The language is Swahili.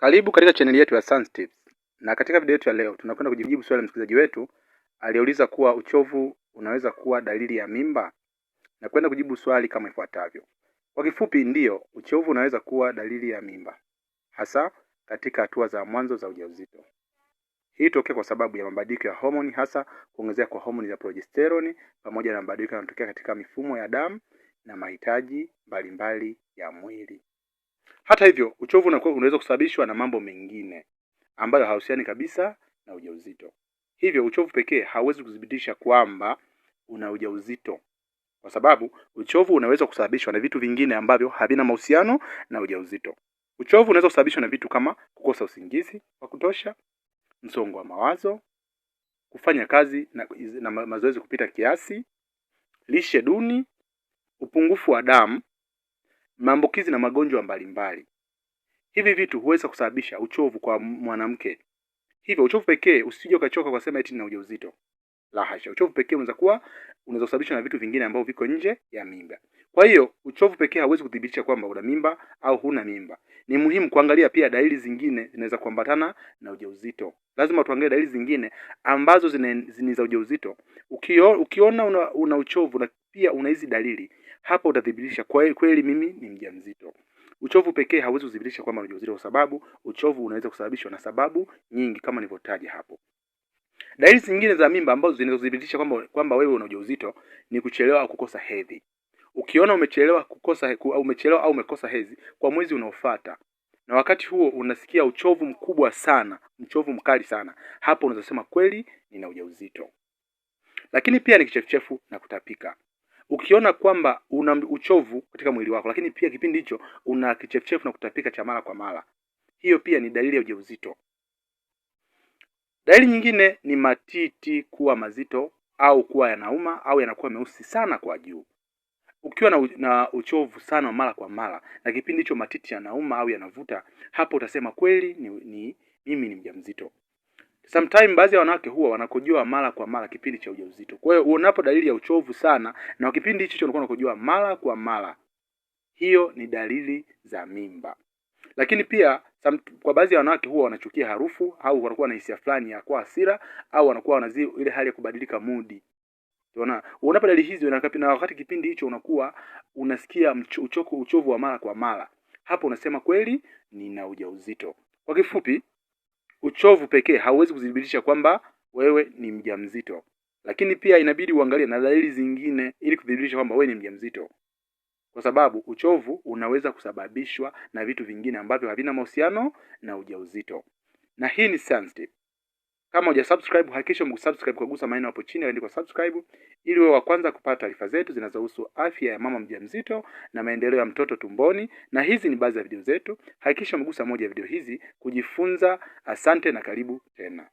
Karibu katika chaneli yetu ya Sans Tips. Na katika video yetu ya leo tunakwenda kujibu swali la msikilizaji wetu aliyeuliza kuwa uchovu unaweza kuwa dalili ya mimba, na kwenda kujibu swali kama ifuatavyo. Kwa kifupi, ndiyo, uchovu unaweza kuwa dalili ya mimba, hasa katika hatua za mwanzo za ujauzito. Hii hutokea kwa sababu ya mabadiliko ya homoni, hasa kuongezeka kwa homoni za progesterone pamoja na mabadiliko yanayotokea katika mifumo ya damu na mahitaji mbalimbali ya mwili. Hata hivyo, uchovu unaweza kusababishwa na mambo mengine ambayo hayahusiani kabisa na ujauzito. Hivyo uchovu pekee hauwezi kudhibitisha kwamba una ujauzito, kwa sababu uchovu unaweza kusababishwa na vitu vingine ambavyo havina mahusiano na ujauzito. Uchovu unaweza kusababishwa na vitu kama kukosa usingizi wa kutosha, msongo wa mawazo, kufanya kazi na mazoezi kupita kiasi, lishe duni, upungufu wa damu, maambukizi na magonjwa mbalimbali. Hivi vitu huweza kusababisha uchovu kwa mwanamke. Hivyo uchovu pekee usije ukachoka kwa sema eti na ujauzito. La hasha. Uchovu pekee unaweza kusababishwa na vitu vingine ambavyo viko nje ya mimba. Kwa hiyo uchovu pekee hauwezi kudhibitisha kwamba una mimba au huna mimba. Ni muhimu kuangalia pia dalili zingine zinaweza kuambatana na ujauzito. Lazima tuangalie dalili zingine ambazo zini za ujauzito. Ukiona una uchovu na pia una hizi dalili, hapo utathibitisha kweli mimi ni mjamzito. Uchovu pekee hauwezi kudhibitisha kwamba una ujauzito, kwa sababu uchovu unaweza kusababishwa na sababu nyingi kama nilivyotaja hapo. Dalili zingine za mimba ambazo zinaweza kudhibitisha kwamba wewe una ujauzito ni kuchelewa au kukosa hedhi. Ukiona umechelewa au umekosa hedhi kwa mwezi unaofuata, na wakati huo unasikia uchovu mkubwa sana, uchovu mkali sana, hapo unaweza sema kweli nina ujauzito. Lakini pia ni kichefuchefu na kutapika. Ukiona kwamba una uchovu katika mwili wako, lakini pia kipindi hicho una kichefuchefu na kutapika cha mara kwa mara, hiyo pia ni dalili ya ujauzito. Dalili nyingine ni matiti kuwa mazito au kuwa yanauma au yanakuwa meusi sana kwa juu. Ukiwa na uchovu sana mara kwa mara na kipindi hicho matiti yanauma au yanavuta, hapo utasema kweli mimi ni mjamzito. Sometimes baadhi ya wanawake huwa wanakojoa mara kwa mara kipindi cha ujauzito. Kwa hiyo unapo dalili ya uchovu sana na kipindi hicho unakuwa unakojoa mara kwa mara, hiyo ni dalili za mimba. Lakini pia kwa baadhi ya wanawake huwa wanachukia harufu au wanakuwa na hisia fulani ya kwa hasira au wanakuwa na ile hali ya kubadilika mood. Unapo dalili hizo na wakati kipindi hicho unakuwa unasikia uchovu wa mara kwa mara, hapo unasema kweli nina ujauzito. Kwa kifupi, uchovu pekee hauwezi kudhibitisha kwamba wewe ni mjamzito, lakini pia inabidi uangalie na dalili zingine ili kudhibitisha kwamba wewe ni mjamzito, kwa sababu uchovu unaweza kusababishwa na vitu vingine ambavyo havina mahusiano na ujauzito. Na hii ni Sans Tips. Kama hujasubscribe, hakikisha umesubscribe kwa kugusa maneno hapo chini yaliyoandikwa subscribe, ili wewe wa kwanza kupata taarifa zetu zinazohusu afya ya mama mjamzito na maendeleo ya mtoto tumboni. Na hizi ni baadhi ya video zetu. Hakikisha umegusa moja ya video hizi kujifunza. Asante na karibu tena.